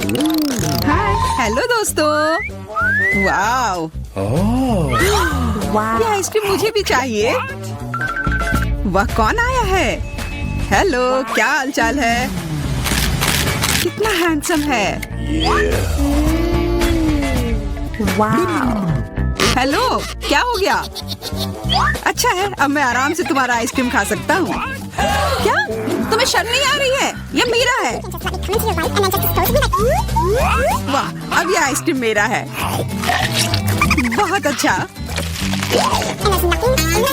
हाय, hello दोस्तों। Wow, ये ice cream मुझे भी चाहिए। वह कौन आया है? हेलो, क्या हालचाल है? कितना हैंडसम है। हेलो, क्या हो गया? अच्छा है, अब मैं आराम से तुम्हारा आइसक्रीम खा सकता हूँ। क्या तुम्हें शर्म नहीं आ रही है? ये मेरा है। वाह, अब ये आइसक्रीम मेरा है। बहुत अच्छा।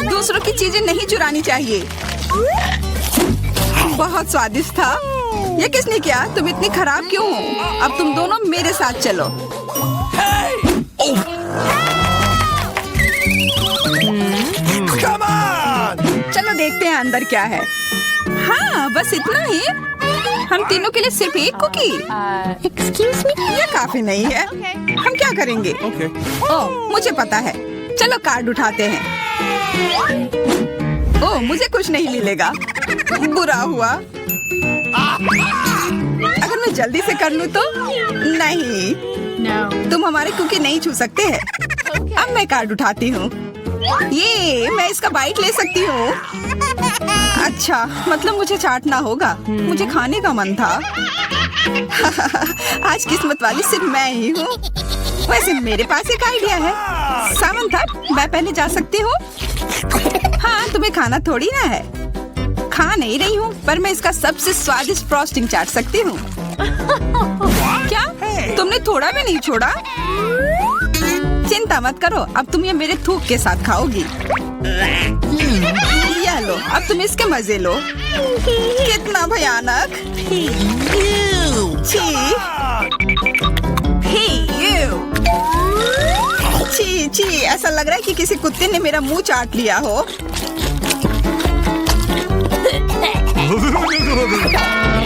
दूसरों की चीजें नहीं चुरानी चाहिए। बहुत स्वादिष्ट था। ये किसने किया? तुम इतनी खराब क्यों हो? अब तुम दोनों मेरे साथ चलो। चलो देखते हैं अंदर क्या है। हाँ, बस इतना ही। हम तीनों के लिए सिर्फ एक कुकी। एक्सक्यूज मी, ये काफी नहीं है। हम क्या करेंगे? ओह, मुझे पता है। चलो कार्ड उठाते हैं। ओह, मुझे कुछ नहीं मिलेगा। बुरा हुआ। अगर मैं जल्दी से कर लूँ तो? नहीं, तुम हमारे कुकी नहीं छू सकते हैं। अब मैं कार्ड उठाती हूँ। ये मैं इसका बाइट ले सकती हूँ। अच्छा, मतलब मुझे चाटना होगा। मुझे खाने का मन था। आज किस्मत वाली सिर्फ मैं ही हूँ। वैसे मेरे पास एक आइडिया है। सामंथा, मैं पहले जा सकती हूँ? हाँ, तुम्हें खाना थोड़ी ना है। खा नहीं रही हूँ, पर मैं इसका सबसे स्वादिष्ट फ्रॉस्टिंग चाट सकती हूँ। क्या तुमने थोड़ा भी नहीं छोड़ा? चिंता मत करो, अब तुम ये मेरे थूक के साथ खाओगी। ये लो, अब तुम इसके मजे लो। कितना भयानक। छी छी, ऐसा लग रहा है कि किसी कुत्ते ने मेरा मुंह चाट लिया हो।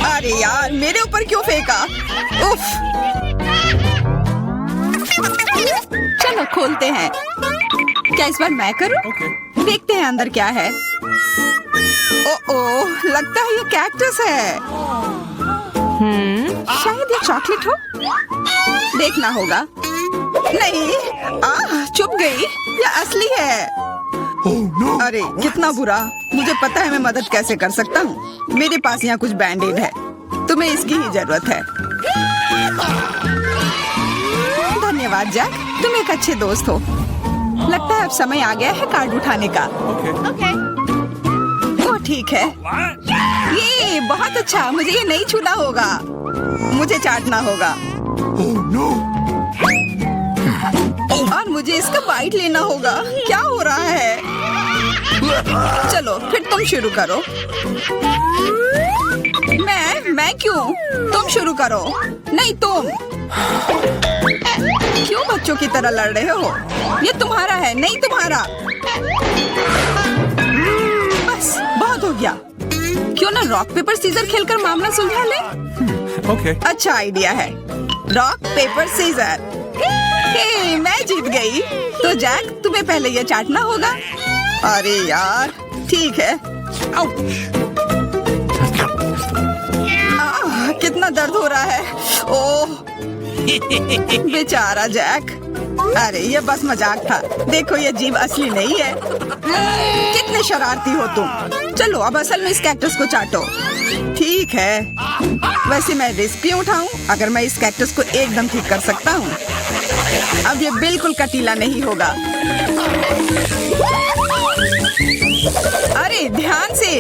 अरे यार, मेरे ऊपर क्यों फेंका? उफ। चलो खोलते हैं। क्या इस बार मैं करूं? देखते हैं अंदर क्या है। ओह, लगता है ये कैक्टस है। शायद ये चॉकलेट हो। देखना होगा। नहीं, चुप गई। ये असली है। अरे कितना बुरा। मुझे पता है मैं मदद कैसे कर सकता हूँ। मेरे पास यहाँ कुछ बैंडेड है। तुम्हें इसकी ही जरूरत है। धन्यवाद जैक, तुम एक अच्छे दोस्त हो। लगता है अब समय आ गया है कार्ड उठाने का। ओह ठीक है। ये बहुत अच्छा। मुझे ये नहीं छूना होगा। मुझे चाटना होगा। और मुझे इसका बाइट लेना होगा। क्या हो रहा है? चलो फिर तुम शुरू करो। मैं क्यों? तुम शुरू करो। नहीं तुम। क्यों बच्चों की तरह लड़ रहे हो? ये तुम्हारा है, नहीं तुम्हारा। बस बहुत हो गया। क्यों ना रॉक पेपर सीजर खेलकर मामला सुलझा ले? अच्छा आइडिया है। Rock paper scissor. हे, मैं जीत गई। तो जैक, तुम्हें पहले ये चाटना होगा। अरे यार, ठीक है। कितना दर्द हो रहा है। ओह, बेचारा जैक। अरे ये बस मजाक था। देखो ये जीभ असली नहीं है। कितने शरारती हो तुम। चलो अब असल में इस कैक्टस को चाटो। ठीक है। वैसे मैं रिस्क क्यों उठाऊं अगर मैं इस कैक्टस को एकदम ठीक कर सकता हूँ। अब ये बिल्कुल कटीला नहीं होगा। अरे ध्यान से।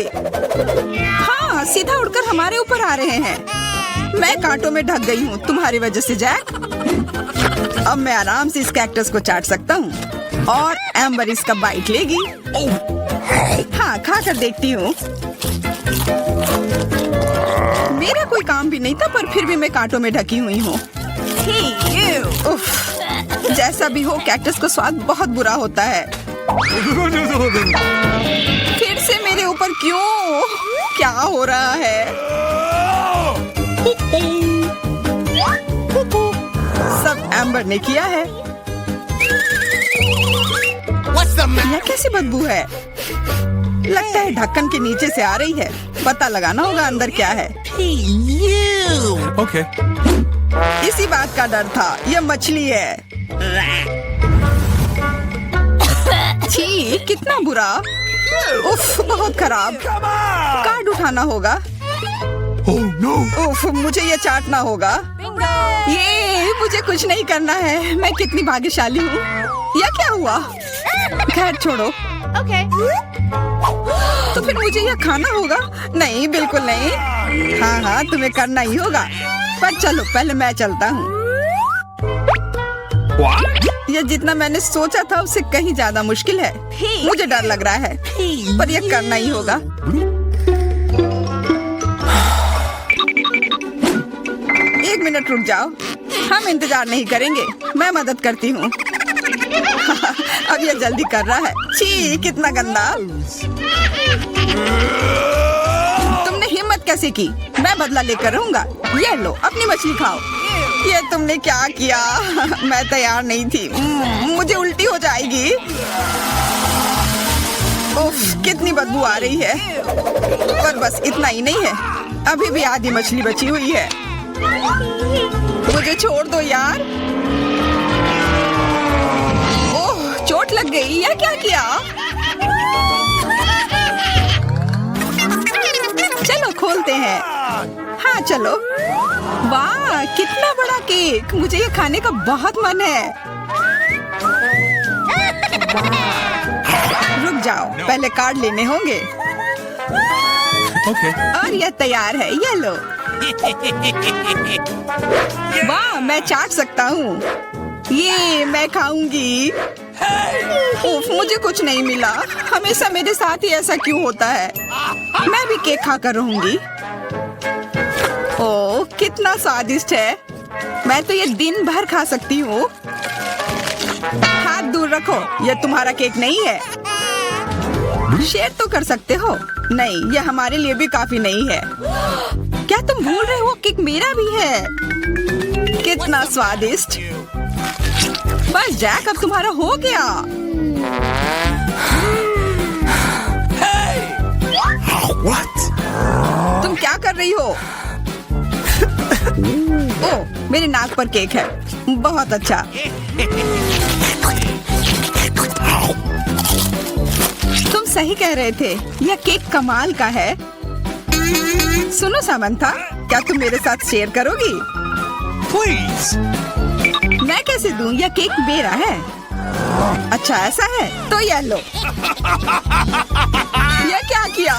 हाँ, सीधा उड़कर हमारे ऊपर आ रहे हैं। मैं कांटों में ढक गई हूँ तुम्हारी वजह से जैक। अब मैं आराम से इस कैक्टस को चाट सकता हूँ और एम्बर इसका बाइट लेगी। हाँ, खा कर देखती हूँ। मेरा कोई काम भी नहीं था, पर फिर भी मैं कांटों में ढकी हुई हूँ। जैसा भी हो, कैक्टस का स्वाद बहुत बुरा होता है। फिर से मेरे ऊपर क्यों? क्या हो रहा है? सब एम्बर ने किया है। यह कैसी बदबू है? लगता है ढक्कन के नीचे से आ रही है। पता लगाना होगा अंदर क्या है। इसी बात का डर था, यह मछली है। छी, कितना बुरा। उफ, बहुत खराब। कार्ड उठाना होगा। उफ, मुझे ये चाटना होगा। ये मुझे कुछ नहीं करना है। मैं कितनी भाग्यशाली हूँ। यह क्या हुआ? खैर छोड़ो। तो फिर मुझे यह खाना होगा? नहीं, बिल्कुल नहीं। हाँ हाँ, तुम्हें करना ही होगा। पर चलो, पहले मैं चलता हूँ। यह जितना मैंने सोचा था उससे कहीं ज्यादा मुश्किल है। मुझे डर लग रहा है, पर यह करना ही होगा। एक मिनट रुक जाओ, हम इंतजार नहीं करेंगे। मैं मदद करती हूँ। अब यह जल्दी कर रहा है। छी, कितना गंदा। तुमने हिम्मत कैसे की? मैं बदला लेकर रहूंगा। ये लो, अपनी मछली खाओ। ये तुमने क्या किया? मैं तैयार नहीं थी। मुझे उल्टी हो जाएगी। उफ, कितनी बदबू आ रही है। पर बस इतना ही नहीं है, अभी भी आधी मछली बची हुई है। मुझे छोड़ दो यार। ओह, चोट लग गई। या क्या किया? चलो खोलते हैं। हाँ चलो। वाह, कितना बड़ा केक। मुझे ये खाने का बहुत मन है। रुक जाओ, पहले कार्ड लेने होंगे। और यह तैयार है, ये लो। वाह, मैं चाट सकता हूँ। ये मैं खाऊंगी। उफ, मुझे कुछ नहीं मिला। हमेशा मेरे साथ ही ऐसा क्यों होता है? मैं भी केक खाकर रहूंगी। ओह, कितना स्वादिष्ट है। मैं तो ये दिन भर खा सकती हूँ। हाथ दूर रखो, यह तुम्हारा केक नहीं है। शेयर तो कर सकते हो। नहीं, यह हमारे लिए भी काफी नहीं है। क्या तुम भूल रहे हो, केक मेरा भी है। कितना स्वादिष्ट। बस जैक, अब तुम्हारा हो गया। तुम क्या कर रही हो? ओह, मेरे नाक पर केक है। बहुत अच्छा। तुम सही कह रहे थे, यह केक कमाल का है। सुनो सामंथा, क्या तुम मेरे साथ शेयर करोगी? Please. मैं कैसे दूं? यह केक मेरा है। अच्छा ऐसा है, तो यह लो। यह क्या किया?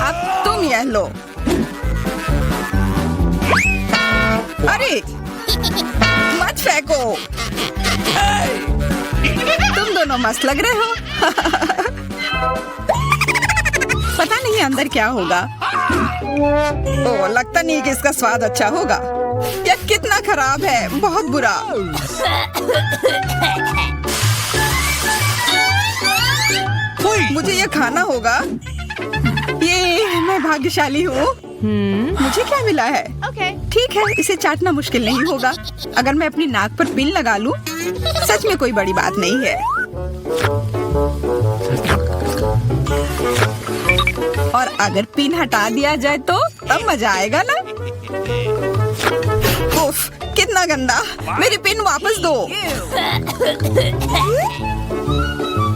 अब तुम यह लो। अरे मत फेंको। तुम दोनों मस्त लग रहे हो। पता नहीं अंदर क्या होगा। ओह, लगता नहीं कि इसका स्वाद अच्छा होगा। यह कितना खराब है, बहुत बुरा। मुझे यह खाना होगा। ये मैं भाग्यशाली हूँ। मुझे क्या मिला है? ठीक है, इसे चाटना मुश्किल नहीं होगा। अगर मैं अपनी नाक पर पिन लगा लूं, सच में कोई बड़ी बात नहीं है। और अगर पिन हटा दिया जाए तो तब मजा आएगा ना? उफ, कितना गंदा। मेरी पिन वापस दो।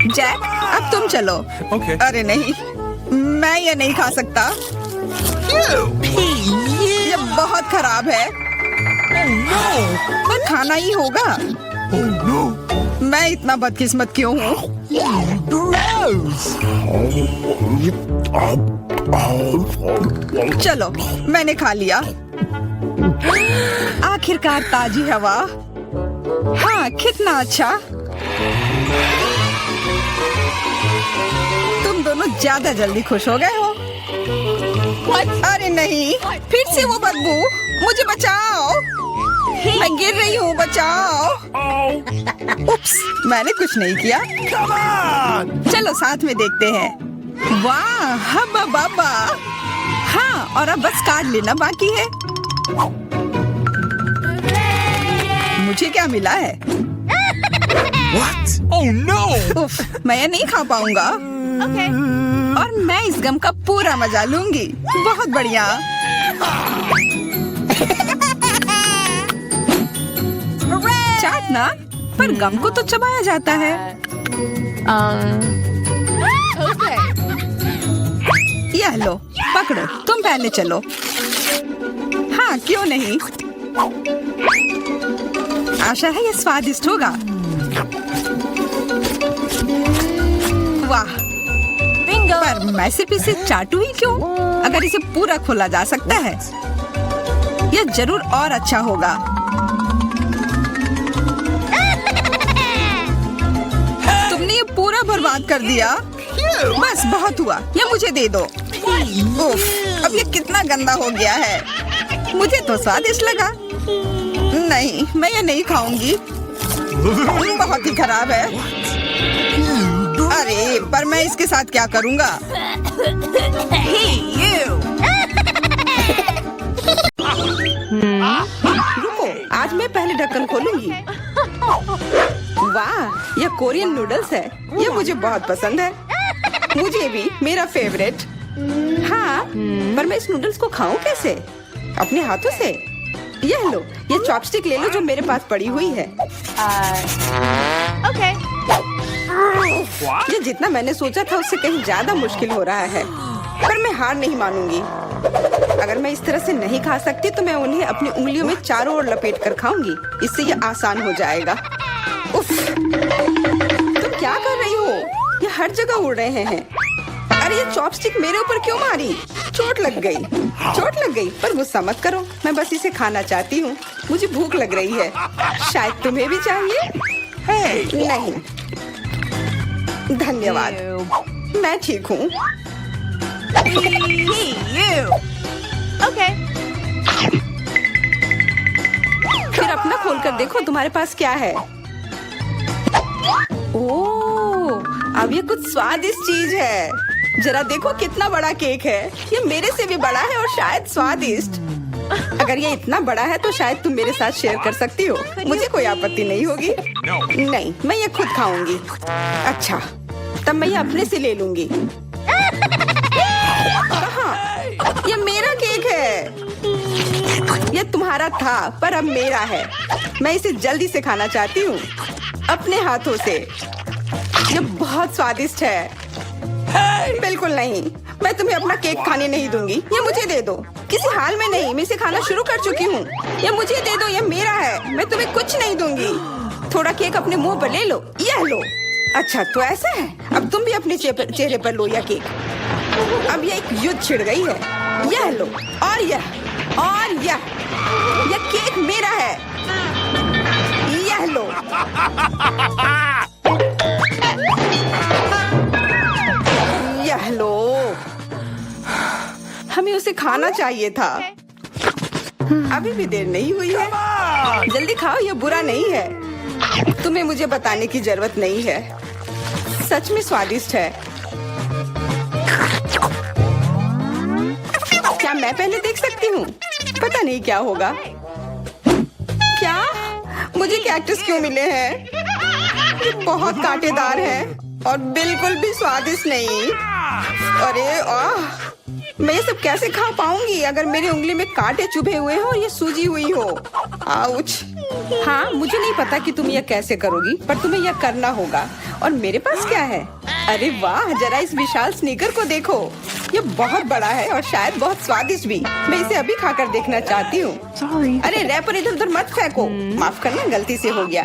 जैक, अब तुम चलो। अरे नहीं, मैं ये नहीं खा सकता। ये बहुत खराब है। पर खाना ही होगा। मैं इतना बदकिस्मत क्यों हूँ? चलो, मैंने खा लिया। आखिरकार ताजी हवा। हाँ, कितना अच्छा। तुम दोनों ज्यादा जल्दी खुश हो गए हो। अरे नहीं, फिर से वो बदबू। मुझे बचाओ, मैं गिर रही हूँ, बचाओ। उप्स, मैंने कुछ नहीं किया। चलो साथ में देखते हैं। वाह, हब्बा बाबा। हाँ, और अब बस कार्ड लेना बाकी है। मुझे क्या मिला है? What? Oh no! उफ, मैं ये नहीं खा पाऊंगा। और इस गम का पूरा मजा लूंगी। बहुत बढ़िया। चाटना, पर गम को तो चबाया जाता है। यह लो, पकड़ो, तुम पहले चलो। हाँ, क्यों नहीं। आशा है ये स्वादिष्ट होगा। वाह, पर मैं सिर्फ इसे चाटू ही क्यों? अगर इसे पूरा खोला जा सकता है, यह जरूर और अच्छा होगा। तुमने ये पूरा बर्बाद कर दिया। बस बहुत हुआ, ये मुझे दे दो। उफ, अब ये कितना गंदा हो गया है। मुझे तो स्वादिष्ट लगा। नहीं, मैं ये नहीं खाऊंगी। बहुत ही खराब है। अरे, पर मैं इसके साथ क्या करूंगा? रुको, आज मैं पहले ढक्कन खोलूंगी। वाह, यह कोरियन नूडल्स है। यह मुझे बहुत पसंद है। मुझे भी, मेरा फेवरेट। हाँ, पर मैं इस नूडल्स को खाऊं कैसे? अपने हाथों से? यह लो, ये चॉपस्टिक ले लो जो मेरे पास पड़ी हुई है। Okay. ये जितना मैंने सोचा था उससे कहीं ज्यादा मुश्किल हो रहा है, पर मैं हार नहीं मानूंगी। अगर मैं इस तरह से नहीं खा सकती तो मैं उन्हें अपनी उंगलियों में चारों ओर लपेट कर खाऊंगी। इससे ये आसान हो जाएगा। उफ, तुम क्या कर रही हो? ये हर जगह उड़ रहे हैं। अरे, ये चॉपस्टिक मेरे ऊपर क्यों मारी? चोट लग गई। पर गुस्सा मत करो, मैं बस इसे खाना चाहती हूँ। मुझे भूख लग रही है। शायद तुम्हें भी चाहिए? नहीं, धन्यवाद, मैं ठीक हूँ। Okay. फिर अपना खोल कर देखो तुम्हारे पास क्या है। ओह, अब ये कुछ स्वादिष्ट चीज है। जरा देखो कितना बड़ा केक है। ये मेरे से भी बड़ा है और शायद स्वादिष्ट। अगर ये इतना बड़ा है तो शायद तुम मेरे साथ शेयर कर सकती हो। मुझे कोई आपत्ति नहीं होगी। नहीं, मैं ये खुद खाऊंगी। अच्छा, तब मैं ये अपने से ले लूंगी। कहाँ? ये मेरा केक है। ये तुम्हारा था, पर अब मेरा है। मैं इसे जल्दी से खाना चाहती हूँ, अपने हाथों से। ये बहुत स्वादिष्ट है। बिल्कुल नहीं, मैं तुम्हें अपना केक खाने नहीं दूंगी। ये मुझे दे दो। किसी हाल में नहीं, मैं इसे खाना शुरू कर चुकी हूँ। ये मुझे दे दो, ये मेरा है। मैं तुम्हें कुछ नहीं दूंगी। थोड़ा केक अपने मुंह पर ले लो। यह लो। अच्छा, तो ऐसा है। अब तुम भी अपने चेहरे पर लो यह केक। अब ये एक युद्ध छिड़ गई है। यह लो, और यह केक मेरा है। यह लो। यह लो। हमें उसे खाना चाहिए था। अभी भी देर नहीं हुई है। जल्दी खाओ, यह बुरा नहीं है। तुम्हें मुझे बताने की जरूरत नहीं है। सच में स्वादिष्ट है। क्या मैं पहले देख सकती हूँ? पता नहीं क्या होगा। क्या मुझे कैक्टस क्यों मिले हैं? ये बहुत कांटेदार है और बिल्कुल भी स्वादिष्ट नहीं। अरे मैं ये सब कैसे खा पाऊंगी अगर मेरी उंगली में कांटे चुभे हुए हो और ये सूजी हुई हो। आउच। हाँ, मुझे नहीं पता कि तुम यह कैसे करोगी, पर तुम्हें यह करना होगा। और मेरे पास क्या है? अरे वाह, जरा इस विशाल स्नीकर को देखो। ये बहुत बड़ा है और शायद बहुत स्वादिष्ट भी। मैं इसे अभी खाकर देखना चाहती हूँ। अरे रैपर इधर उधर मत फेंको। माफ करना, गलती से हो गया।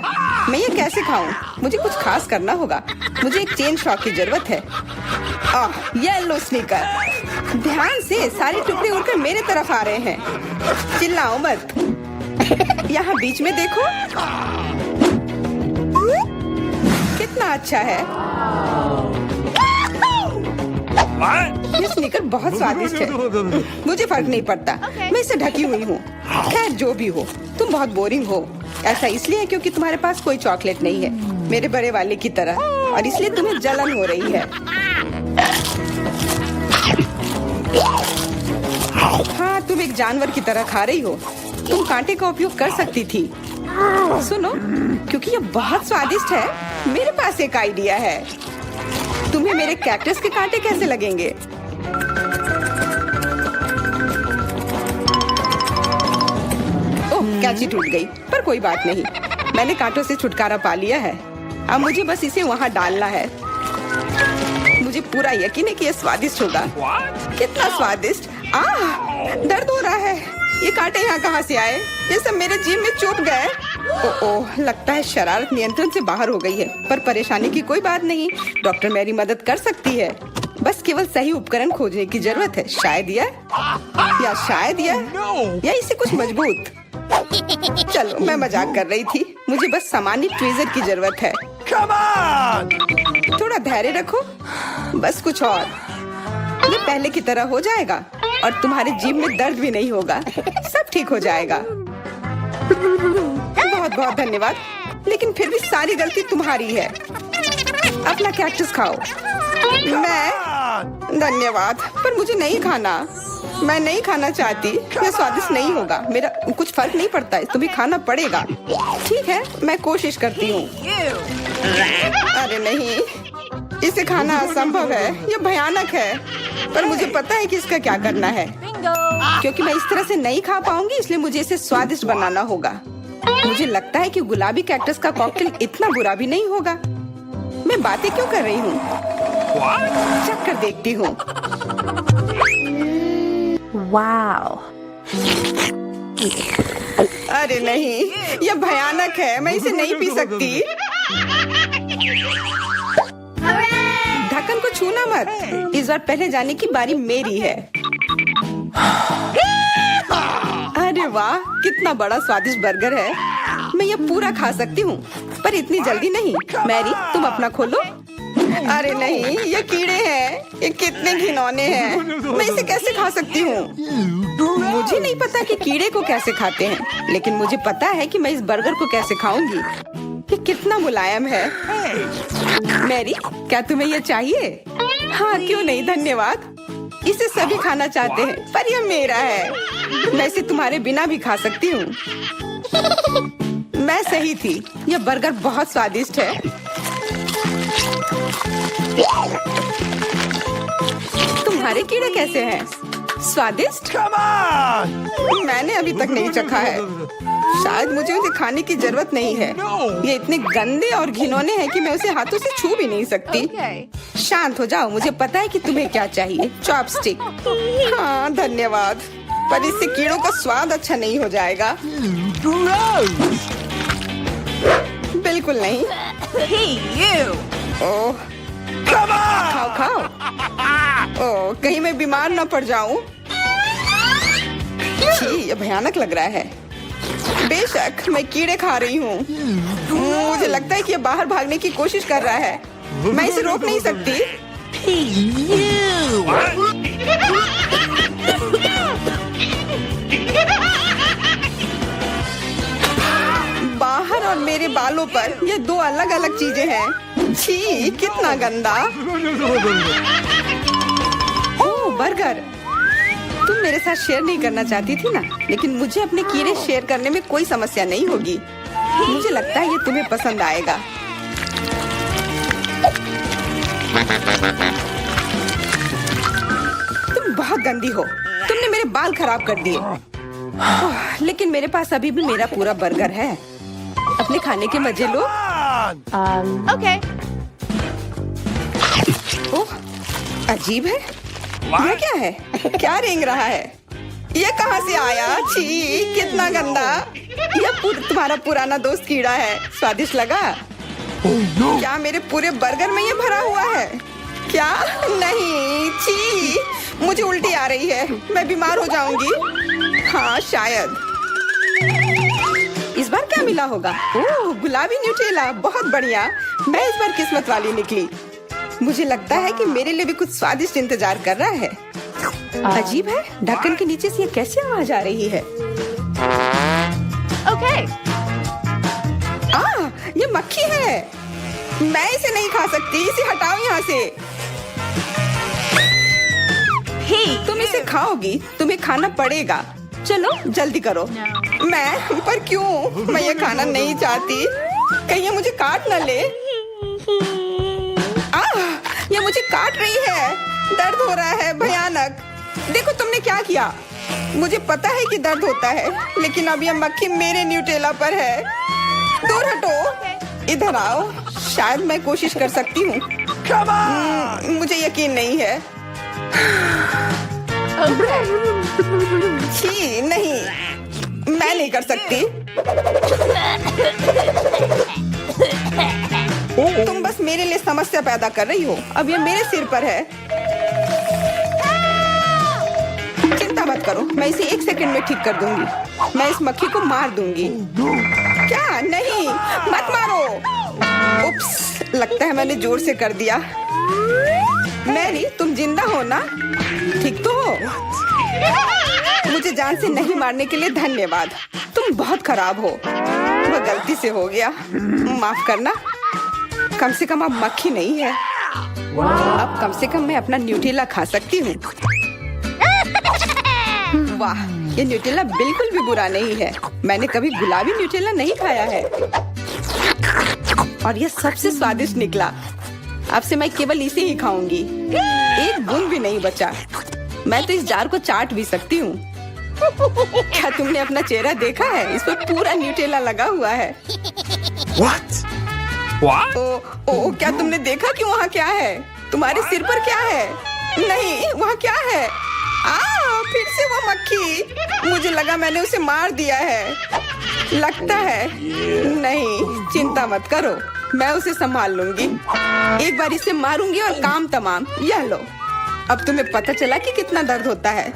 मैं ये कैसे खाऊं? मुझे कुछ खास करना होगा। मुझे एक चेन शॉक की जरूरत है। ये लो स्नीकर। ध्यान से, सारे टुकड़े उड़कर मेरे तरफ आ रहे हैं। चिल्लाओ मत। यहाँ बीच में देखो, कितना अच्छा है। ये स्नीकर बहुत स्वादिष्ट है। मुझे फर्क नहीं पड़ता, मैं इससे ढकी हुई हूँ। खैर जो भी हो, तुम बहुत बोरिंग हो। ऐसा इसलिए है क्योंकि तुम्हारे पास कोई चॉकलेट नहीं है, मेरे बड़े वाले की तरह, और इसलिए तुम्हें जलन हो रही है। हाँ, तुम एक जानवर की तरह खा रही हो। तुम कांटे का उपयोग कर सकती थी। सुनो, क्योंकि ये बहुत स्वादिष्ट है, मेरे पास एक आइडिया है। तुम्हें मेरे कैक्टस के कांटे कैसे लगेंगे? ओह, कैंची टूट गई, पर कोई बात नहीं, मैंने कांटों से छुटकारा पा लिया है। अब मुझे बस इसे वहाँ डालना है। मुझे पूरा यकीन है कि यह स्वादिष्ट होगा। कितना स्वादिष्ट! दर्द हो रहा है। ये कांटे यहाँ कहाँ से आए? ये सब मेरे जीभ में चुभ गए। ओह, लगता है शरारत नियंत्रण से बाहर हो गई है, पर परेशानी की कोई बात नहीं। डॉक्टर मेरी मदद कर सकती है। बस केवल सही उपकरण खोजने की जरूरत है। शायद या इसे कुछ मजबूत। चलो, मैं मजाक कर रही थी। मुझे बस सामान्य ट्वीजर की जरूरत है। Come on! थोड़ा धैर्य रखो, बस कुछ और। ये पहले की तरह हो जाएगा और तुम्हारे जीभ में दर्द भी नहीं होगा। सब ठीक हो जाएगा। बहुत बहुत धन्यवाद, लेकिन फिर भी सारी गलती तुम्हारी है। अपना कैक्टस खाओ। धन्यवाद, पर मुझे नहीं खाना। मैं नहीं खाना चाहती। यह स्वादिष्ट नहीं होगा। मेरा कुछ फर्क नहीं पड़ता है, तुम्हें खाना पड़ेगा। ठीक है, मैं कोशिश करती हूँ। अरे नहीं, इसे खाना असंभव है। यह भयानक है, पर मुझे पता है कि इसका क्या करना है। क्योंकि मैं इस तरह से नहीं खा पाऊंगी, इसलिए मुझे इसे स्वादिष्ट बनाना होगा। मुझे लगता है कि गुलाबी कैक्टस का कॉकटेल इतना बुरा भी नहीं होगा। मैं बातें क्यों कर रही हूँ? चख कर देखती हूँ। Wow. अरे नहीं, यह भयानक है। मैं इसे नहीं पी सकती। ढक्कन को छूना मत। इस बार पहले जाने की बारी मेरी है। अरे वाह, कितना बड़ा स्वादिष्ट बर्गर है। मैं ये पूरा खा सकती हूँ, पर इतनी जल्दी नहीं। मैरी, तुम अपना खोलो। अरे नहीं, ये कीड़े हैं। ये कितने घिनौने हैं। मैं इसे कैसे खा सकती हूँ? मुझे नहीं पता कि कीड़े को कैसे खाते हैं, लेकिन मुझे पता है कि मैं इस बर्गर को कैसे खाऊंगी। ये कितना मुलायम है। मैरी, क्या तुम्हें ये चाहिए? हाँ, क्यों नहीं, धन्यवाद। इसे सभी खाना चाहते हैं, पर यह मेरा है। मैं इसे तुम्हारे बिना भी खा सकती हूँ। मैं सही थी, यह बर्गर बहुत स्वादिष्ट है। तुम्हारे कीड़े कैसे हैं? स्वादिष्ट? Come on! मैंने अभी तक नहीं चखा है। शायद मुझे उसे खाने की जरूरत नहीं है। ये इतने गंदे और घिनौने हैं कि मैं उसे हाथों से छू भी नहीं सकती। Okay. शांत हो जाओ, मुझे पता है कि तुम्हें क्या चाहिए। चॉपस्टिक। हाँ, धन्यवाद, पर इससे कीड़ों का स्वाद अच्छा नहीं हो जाएगा। Gross! बिल्कुल नहीं। Hey, you. Oh, Come on! खाओ खाओ। ओह, कहीं मैं बीमार न पड़ जाऊं। छी, ये भयानक लग रहा है। बेशक मैं कीड़े खा रही हूँ। मुझे लगता है कि ये बाहर भागने की कोशिश कर रहा है। मैं इसे रोक नहीं सकती। बाहर और मेरे बालों पर ये दो अलग अलग चीजें हैं। छी, कितना गंदा। ओह, बर्गर। तुम मेरे साथ शेयर नहीं करना चाहती थी ना, लेकिन मुझे अपने कीड़े शेयर करने में कोई समस्या नहीं होगी। मुझे लगता है ये तुम्हें पसंद आएगा। तुम बहुत गंदी हो। तुमने मेरे बाल खराब कर दिए। लेकिन मेरे पास अभी भी मेरा पूरा बर्गर है। अपने खाने के मजे लो। Okay. ओह, अजीब है। ये क्या है? क्या रेंग रहा है? ये कहाँ से आया? छी, कितना गंदा। यह तुम्हारा पुराना दोस्त कीड़ा है। स्वादिष्ट लगा? क्या मेरे पूरे बर्गर में ये भरा हुआ है? क्या? नहीं, छी, मुझे उल्टी आ रही है। मैं बीमार हो जाऊंगी। हाँ, शायद। इस बार क्या मिला होगा? ओह, गुलाबी न्यूटेला, बहुत बढ़िया। मैं इस बार किस्मत वाली निकली। मुझे लगता है कि मेरे लिए भी कुछ स्वादिष्ट इंतजार कर रहा है। अजीब है, ढक्कन के नीचे से ये कैसे आवाज आ रही है? Okay. ये मक्खी है। मैं इसे नहीं खा सकती। इसे हटाओ यहाँ से। Hey, तुम इसे खाओगी, तुम्हें खाना पड़ेगा। चलो जल्दी करो। No. मैं? पर क्यों? मैं ये खाना नहीं चाहती। कहीं ये मुझे काट न ले। ये मुझे काट रही है। दर्द हो रहा है भयानक। देखो तुमने क्या किया। मुझे पता है कि दर्द होता है, लेकिन अब यह मक्खी मेरे न्यूटेला पर है। दूर हटो, इधर आओ। शायद मैं कोशिश कर सकती हूँ। Come on! मुझे यकीन नहीं है। छी नहीं, मैं नहीं कर सकती। तुम बस मेरे लिए समस्या पैदा कर रही हो। अब ये मेरे सिर पर है। चिंता मत करो, मैं इसे 1 सेकंड में ठीक कर दूंगी। मैं इस मक्खी को मार दूंगी। क्या? नहीं, मत मारो। उप्स, लगता है मैंने जोर से कर दिया। मैरी, तुम जिंदा हो ना? ठीक तो हो? मुझे जान से नहीं मारने के लिए धन्यवाद। तुम बहुत खराब हो। वह गलती से हो गया, माफ करना। कम से कम अब मक्खी नहीं है। अब कम से कम मैं अपना न्यूटेला खा सकती हूँ। वाह, ये न्यूटेला बिल्कुल भी बुरा नहीं है। मैंने कभी गुलाबी न्यूटेला नहीं खाया है और यह सबसे स्वादिष्ट निकला। अब से मैं केवल इसे ही खाऊंगी। एक बूंद भी नहीं बचा। मैं तो इस जार को चाट भी सकती हूँ। क्या तुमने अपना चेहरा देखा है? इस पर पूरा न्यूटेला लगा हुआ है। What? What? ओ, क्या तुमने देखा कि वहाँ क्या है? तुम्हारे सिर पर क्या है? नहीं, वहाँ क्या है? फिर से वो मक्खी। मुझे लगा मैंने उसे मार दिया है। लगता है नहीं, चिंता मत करो, मैं उसे संभाल लूंगी। एक बार इसे मारूंगी और काम तमाम। यह लो। अब तुम्हें पता चला कि कितना दर्द होता है।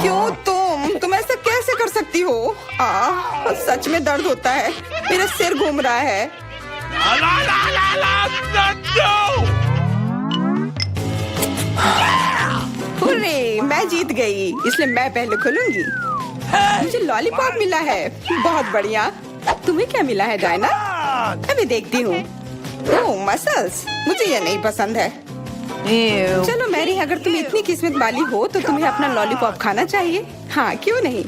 क्यों तुम ऐसा कैसे कर सकती हो? सच में दर्द होता है। मेरा सिर घूम रहा है। No! हुर्रे, मैं जीत गई, इसलिए मैं पहले खोलूंगी। मुझे लॉलीपॉप मिला है। बहुत बढ़िया। तुम्हें क्या मिला है डायना? अभी देखती हूँ। ओह, मसल्स। मुझे ये नहीं पसंद है। Ew. चलो मैरी, अगर तुम इतनी किस्मत वाली हो तो तुम्हें अपना लॉलीपॉप खाना चाहिए। हाँ, क्यों नहीं।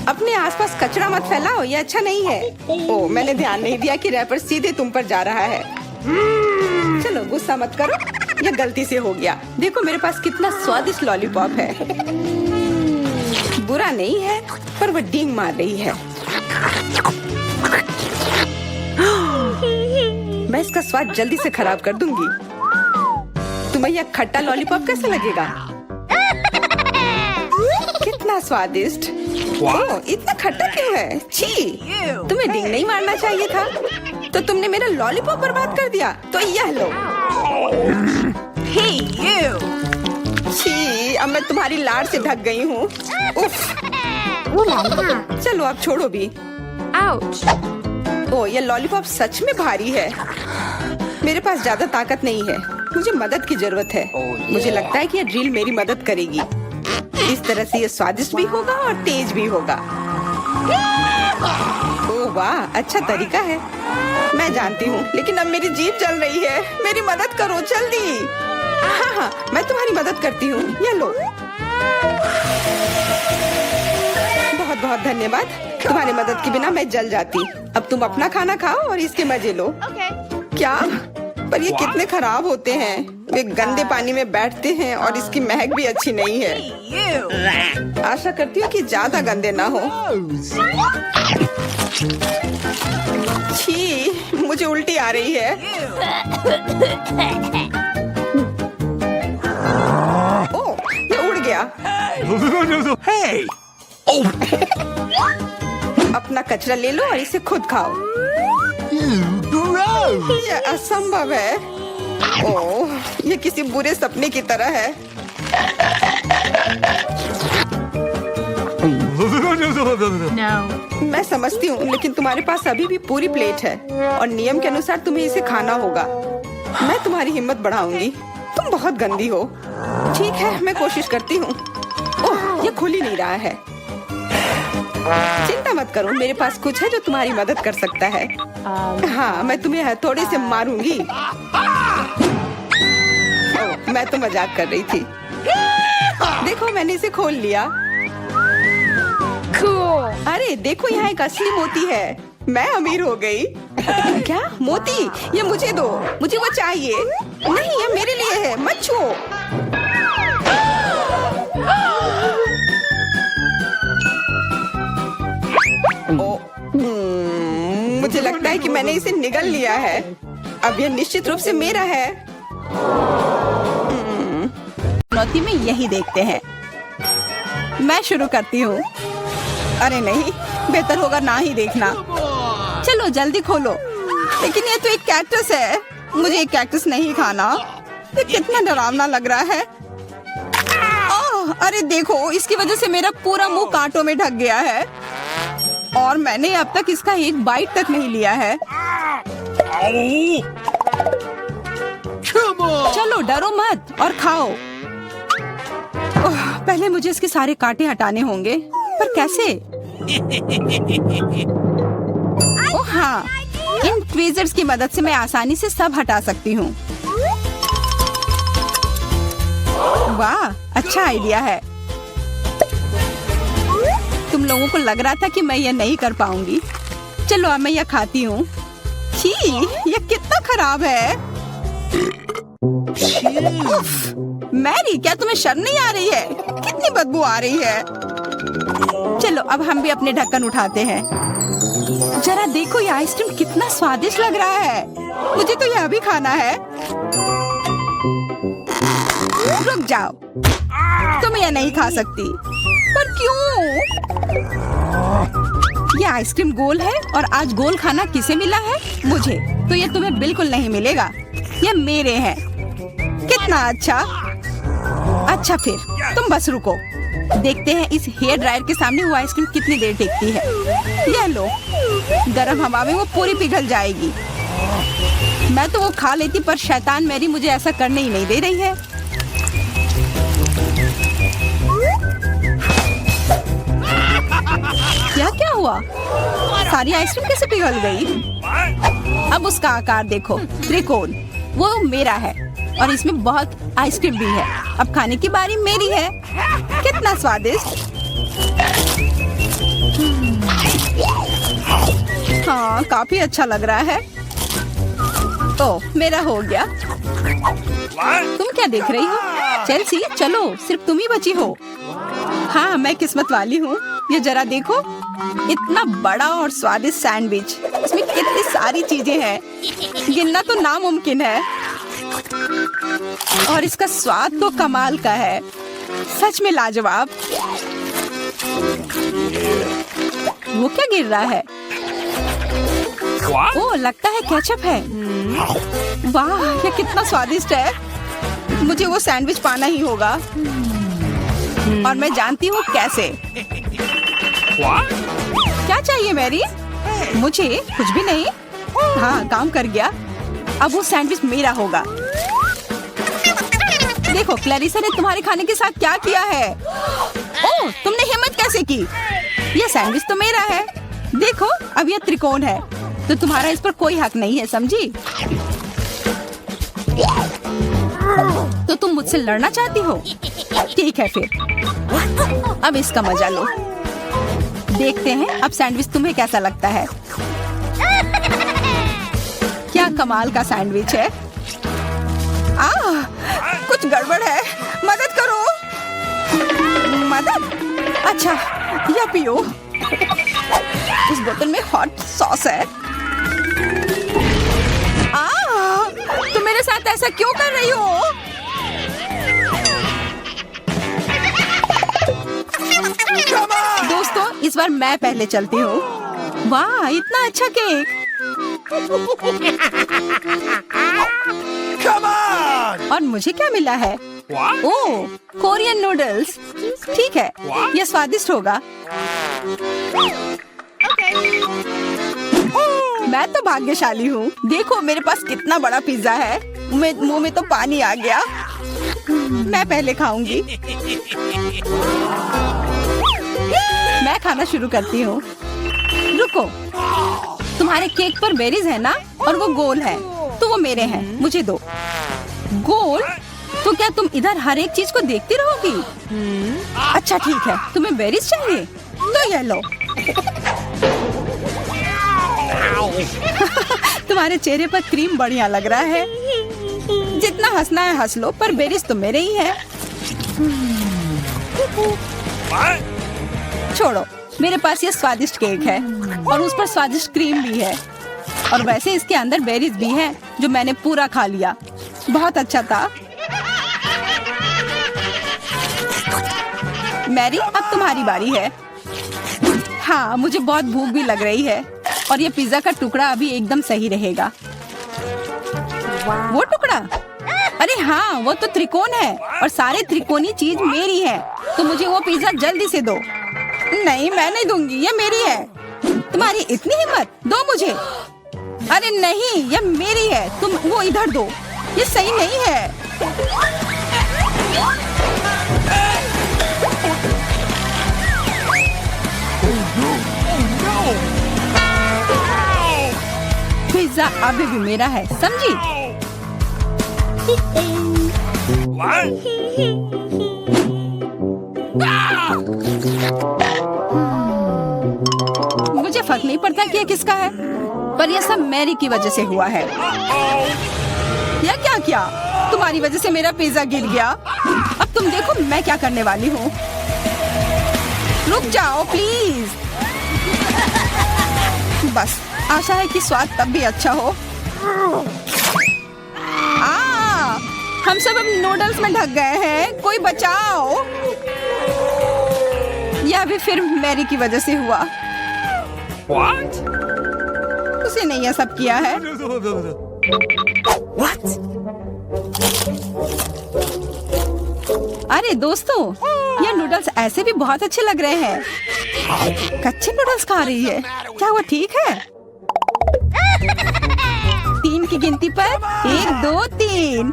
अपने आसपास कचरा मत फैलाओ, ये अच्छा नहीं है। ओह, मैंने ध्यान नहीं दिया कि रैपर सीधे तुम पर जा रहा है। चलो गुस्सा मत करो, यह गलती से हो गया। देखो मेरे पास कितना स्वादिष्ट लॉलीपॉप है। बुरा नहीं है, पर वह डींग मार रही है। मैं इसका स्वाद जल्दी से खराब कर दूंगी। तुम्हें यह खट्टा लॉलीपॉप कैसा लगेगा? कितना स्वादिष्ट। ओह, इतना खट्टा क्यों है? छी, तुम्हें डींग नहीं मारना चाहिए था। तो तुमने मेरा लॉलीपॉप बर्बाद कर दिया। तो यह लो। Hey, you. छी, अब मैं तुम्हारी लाड़ से ढक गई हूँ। उफ। चलो अब छोड़ो भी। Ouch. ओह, ये लॉलीपॉप सच में भारी है। मेरे पास ज्यादा ताकत नहीं है। मुझे मदद की जरूरत है। मुझे लगता है कि यह ड्रिल मेरी मदद करेगी। इस तरह से ये स्वादिष्ट भी होगा और तेज भी होगा। ओह वाह, अच्छा तरीका है। मैं जानती हूँ, लेकिन अब मेरी जीभ जल रही है। मेरी मदद करो जल्दी। हाँ, मैं तुम्हारी मदद करती हूँ। ये लो। बहुत बहुत धन्यवाद। तुम्हारी मदद के बिना मैं जल जाती। अब तुम अपना खाना खाओ और इसके मजे लो। Okay. क्या? पर ये कितने खराब होते हैं। वे गंदे पानी में बैठते हैं और इसकी महक भी अच्छी नहीं है। Hey, you. आशा करती हूँ कि ज्यादा गंदे ना हो। छी, मुझे उल्टी आ रही है। ओह, ये उड़ गया। Hey! अपना कचरा ले लो और इसे खुद खाओ। Gross! ये असंभव है। ओह, ये किसी बुरे सपने की तरह है। No. मैं समझती हूँ, लेकिन तुम्हारे पास अभी भी पूरी प्लेट है और नियम के अनुसार तुम्हें इसे खाना होगा। मैं तुम्हारी हिम्मत बढ़ाऊंगी। तुम बहुत गंदी हो। ठीक है, मैं कोशिश करती हूँ। ओह, ये खुल ही नहीं रहा है। चिंता मत करो, मेरे पास कुछ है जो तुम्हारी मदद कर सकता है। हाँ, मैं तुम्हें हथौड़े से मारूंगी। ओह, मैं तो मजाक कर रही थी। देखो, मैंने इसे खोल लिया। Cool. अरे देखो, यहाँ एक असली मोती है। मैं अमीर हो गई। क्या? मोती? ये मुझे दो। मुझे वो चाहिए। नहीं, ये मेरे लिए है। मत छुओ। मैंने इसे निगल लिया है। अब यह निश्चित रूप से मेरा है। चुनौती में यही देखते हैं। मैं शुरू करती हूँ। अरे नहीं, बेहतर होगा ना ही देखना। चलो जल्दी खोलो। लेकिन ये तो एक कैक्टस है। मुझे एक कैक्टस नहीं खाना। ये कितना डरावना लग रहा है। ओह, अरे देखो, इसकी वजह से मेरा पूरा मुंह कांटों में ढक गया है और मैंने अब तक इसका एक बाइट तक नहीं लिया है। Ow! Come on! चलो डरो मत और खाओ। ओह, पहले मुझे इसके सारे कांटे हटाने होंगे, पर कैसे? ओह हाँ, इन ट्वीजर्स की मदद से मैं आसानी से सब हटा सकती हूँ। वाह, अच्छा आइडिया है। तुम लोगों को लग रहा था कि मैं यह नहीं कर पाऊंगी। चलो अब मैं यह खाती हूँ। छी, यह कितना खराब है। उफ, मैरी, क्या तुम्हें शर्म नहीं आ रही है? कितनी बदबू आ रही है। चलो अब हम भी अपने ढक्कन उठाते हैं। जरा देखो, ये आइसक्रीम कितना स्वादिष्ट लग रहा है। मुझे तो यह भी खाना है। रुक जाओ, तुम यह नहीं खा सकती। पर क्यों? ये आइसक्रीम गोल है और आज गोल खाना किसे मिला है? मुझे। तो ये तुम्हें बिल्कुल नहीं मिलेगा। ये मेरे हैं। कितना अच्छा। अच्छा फिर तुम बस रुको। देखते हैं इस हेयर ड्रायर के सामने वो आइसक्रीम कितनी देर टिकती है। यह लो, गर्म हवा में वो पूरी पिघल जाएगी। मैं तो वो खा लेती, पर शैतान मैरी मुझे ऐसा करने ही नहीं दे रही है। क्या हुआ? सारी आइसक्रीम कैसे पिघल गई? अब उसका आकार देखो, त्रिकोण। वो मेरा है और इसमें बहुत आइसक्रीम भी है। अब खाने की बारी मेरी है। कितना स्वादिष्ट। हाँ, काफी अच्छा लग रहा है। ओह, मेरा हो गया। तुम क्या देख रही हो? चेल्सी, चलो, सिर्फ तुम ही बची हो। हाँ, मैं किस्मत वाली हूँ। ये जरा देखो, इतना बड़ा और स्वादिष्ट सैंडविच। इसमें कितनी सारी चीजें हैं, गिनना तो नामुमकिन है। और इसका स्वाद तो कमाल का है, सच में लाजवाब। वो क्या गिर रहा है? What? ओह, लगता है केचप है। वाह, ये कितना स्वादिष्ट है। मुझे वो सैंडविच पाना ही होगा और मैं जानती हूँ कैसे। What? क्या चाहिए मैरी? मुझे कुछ भी नहीं। हाँ, काम कर गया। अब वो सैंडविच मेरा होगा। देखो, क्लैरिसा ने तुम्हारे खाने के साथ क्या किया है। ओह, तुमने हिम्मत कैसे की? यह सैंडविच तो मेरा है। देखो, अब यह त्रिकोण है, तो तुम्हारा इस पर कोई हक नहीं है, समझी? तो तुम मुझसे लड़ना चाहती हो? ठीक है फिर, अब इसका मजा लो। देखते हैं अब सैंडविच तुम्हें कैसा लगता है। क्या कमाल का सैंडविच है। कुछ गड़बड़ है, मदद करो। मदद? अच्छा, या पियो। इस बोतल में हॉट सॉस है। तुम मेरे साथ ऐसा क्यों कर रही हो? दोस्तों, इस बार मैं पहले चलती हूँ। वाह, इतना अच्छा केक। Come on! और मुझे क्या मिला है? What? Oh, Korean noodles. ठीक है, यह स्वादिष्ट होगा। मैं तो भाग्यशाली हूँ। देखो, मेरे पास कितना बड़ा पिज्जा है। मुंह में तो पानी आ गया। मैं पहले खाऊंगी। मैं खाना शुरू करती हूँ। रुको, तुम्हारे केक पर बेरीज है ना, और वो गोल है, तो वो मेरे हैं। मुझे दो। गोल? तो क्या तुम इधर हर एक चीज को देखती रहोगी? अच्छा ठीक है, तुम्हें बेरीज चाहिए तो ये लो। तुम्हारे चेहरे पर क्रीम बढ़िया लग रहा है। जितना हंसना है हंस लो, पर बेरीज तो मेरे ही है। छोड़ो, मेरे पास ये स्वादिष्ट केक है और उस पर स्वादिष्ट क्रीम भी है। और वैसे इसके अंदर बेरीज भी हैं जो मैंने पूरा खा लिया। बहुत अच्छा था। मैरी, अब तुम्हारी बारी है। हाँ, मुझे बहुत भूख भी लग रही है और ये पिज्जा का टुकड़ा अभी एकदम सही रहेगा। वो टुकड़ा? अरे हाँ, वो तो त्रिकोण है और सारे त्रिकोणीय चीज मेरी है, तो मुझे वो पिज्जा जल्दी से दो। नहीं, मैं नहीं दूंगी, ये मेरी है। तुम्हारी इतनी हिम्मत, दो मुझे। अरे नहीं, ये मेरी है, तुम वो इधर दो। ये सही नहीं है। पिज्जा अभी भी मेरा है, समझी? What? मुझे फर्क नहीं पड़ता कि ये किसका है, पर यह सब मैरी की वजह से हुआ है। या क्या किया? तुम्हारी वजह से मेरा पिज्जा गिर गया। अब तुम देखो मैं क्या करने वाली हूँ। रुक जाओ प्लीज। बस, आशा है कि स्वाद तब भी अच्छा हो। हम सब अब नूडल्स में ढक गए हैं, कोई बचाओ। यह भी फिर मैरी की वजह से हुआ। What? उसी ने यह सब किया है। What? अरे दोस्तों, ये नूडल्स ऐसे भी बहुत अच्छे लग रहे हैं। कच्चे नूडल्स खा रही है, क्या वो ठीक है? 3 की गिनती पर 1, 2, 3।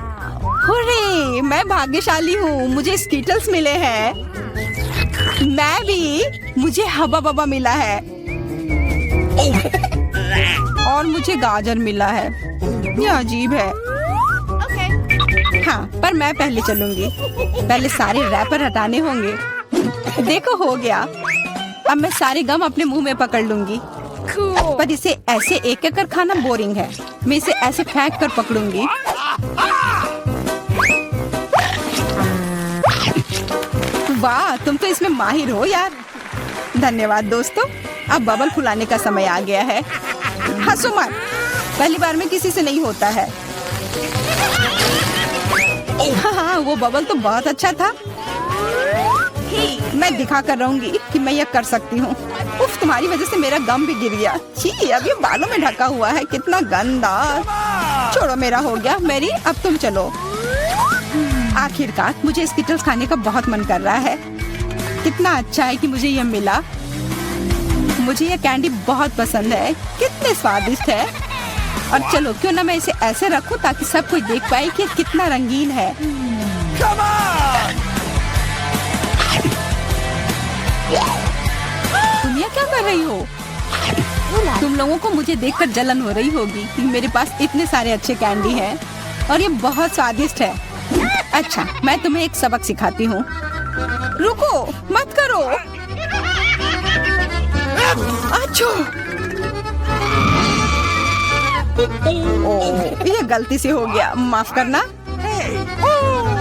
हुर्रे, मैं भाग्यशाली हूँ, मुझे स्कीटल्स मिले हैं। मैं भी, मुझे हबा बबा मिला है और मुझे गाजर मिला है। यह अजीब है। हाँ, पर मैं पहले चलूंगी। पहले सारे रैपर हटाने होंगे। देखो, हो गया। अब मैं सारे गम अपने मुंह में पकड़ लूंगी। पर इसे ऐसे एक एक कर खाना बोरिंग है। मैं इसे ऐसे फेंक कर पकड़ूंगी। वाह, तुम तो इसमें माहिर हो यार। धन्यवाद दोस्तों। अब बबल फुलाने का समय आ गया है। हंसो मत, पहली बार में किसी से नहीं होता है। हाँ, वो बबल तो बहुत अच्छा था। मैं दिखा कर रहूंगी कि मैं यह कर सकती हूँ। उफ, तुम्हारी वजह से मेरा गम भी गिर गया। छी, अब ये बालों में ढका हुआ है, कितना गंदा। छोड़ो, मेरा हो गया। मैरी, अब तुम चलो। आखिरकार मुझे स्किटल्स खाने का बहुत मन कर रहा है। कितना अच्छा है कि मुझे यह मिला। मुझे यह कैंडी बहुत पसंद है, कितने स्वादिष्ट है। और चलो, क्यों ना मैं इसे ऐसे रखूं ताकि सब कोई देख पाए कि कितना रंगीन है। Come on! तुम ये क्या कर रही हो? तुम लोगों को मुझे देखकर जलन हो रही होगी कि मेरे पास इतने सारे अच्छे कैंडी हैं और ये बहुत स्वादिष्ट है। अच्छा, मैं तुम्हें एक सबक सिखाती हूँ। रुको, मत करो। अच्छो। ओह, ये गलती से हो गया, माफ करना।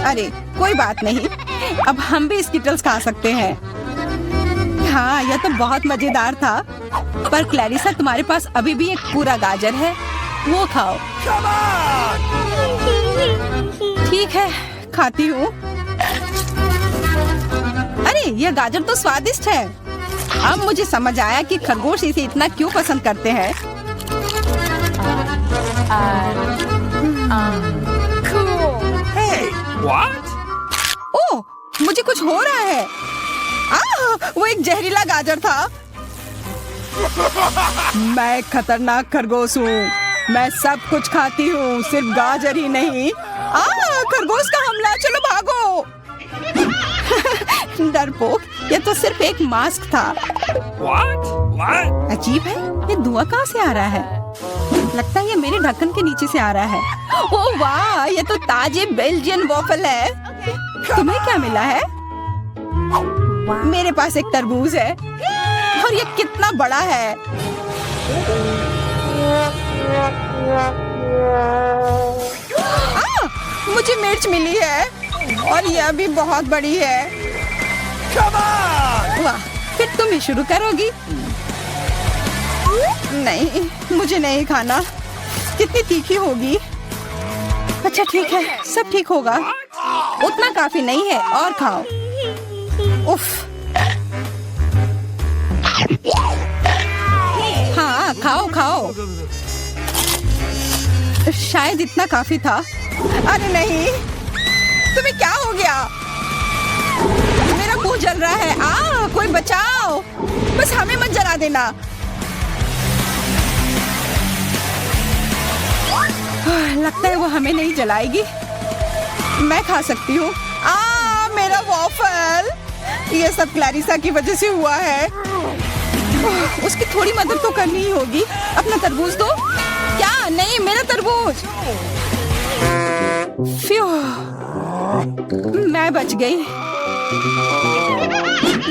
अरे कोई बात नहीं, अब हम भी स्किटल्स खा सकते हैं। हाँ, यह तो बहुत मजेदार था। पर क्लैरिसा, तुम्हारे पास अभी भी एक पूरा गाजर है, वो खाओ। ठीक है, खाती हूँ। अरे, यह गाजर तो स्वादिष्ट है। अब मुझे समझ आया कि खरगोश इसे इतना क्यों पसंद करते हैं। Hey! What? ओह, मुझे कुछ हो रहा है। वो एक जहरीला गाजर था। मैं एक खतरनाक खरगोश हूँ। मैं सब कुछ खाती हूँ, सिर्फ गाजर ही नहीं। खरगोश का हमला, चलो भागो। डरपोक, ये तो सिर्फ एक मास्क था। What? What? अजीब है, ये धुआं कहाँ से आ रहा है? लगता है ये मेरे ढक्कन के नीचे से आ रहा है। ओह वाह, ये तो ताजे बेल्जियन वॉफल है। तुम्हें क्या मिला है? मेरे पास एक तरबूज है और ये कितना बड़ा है। मुझे मिर्च मिली है और यह भी बहुत बड़ी है। Come on! वाह, फिर तुम ही शुरू करोगी। नहीं, मुझे नहीं खाना। कितनी तीखी होगी? अच्छा ठीक है, सब ठीक होगा। उतना काफी नहीं है, और खाओ। उफ। हाँ खाओ खाओ। शायद इतना काफी था। अरे नहीं, तुम्हें क्या हो गया? मेरा मुंह जल रहा है। कोई बचाओ। बस हमें मत जला देना। लगता है वो हमें नहीं जलाएगी। मैं खा सकती हूँ। मेरा वॉफल। ये सब क्लैरिसा की वजह से हुआ है। उसकी थोड़ी मदद तो करनी ही होगी। अपना तरबूज दो। क्या? नहीं, मेरा तरबूज। फ्यू, मैं बच गई।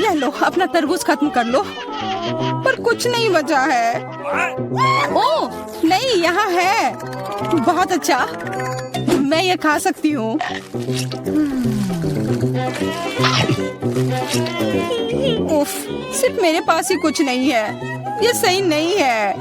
ये लो, अपना तरबूज खत्म कर लो। पर कुछ नहीं बचा है। ओह नहीं, यहाँ है। बहुत अच्छा, मैं ये खा सकती हूँ। उफ, सिर्फ मेरे पास ही कुछ नहीं है। ये सही नहीं है।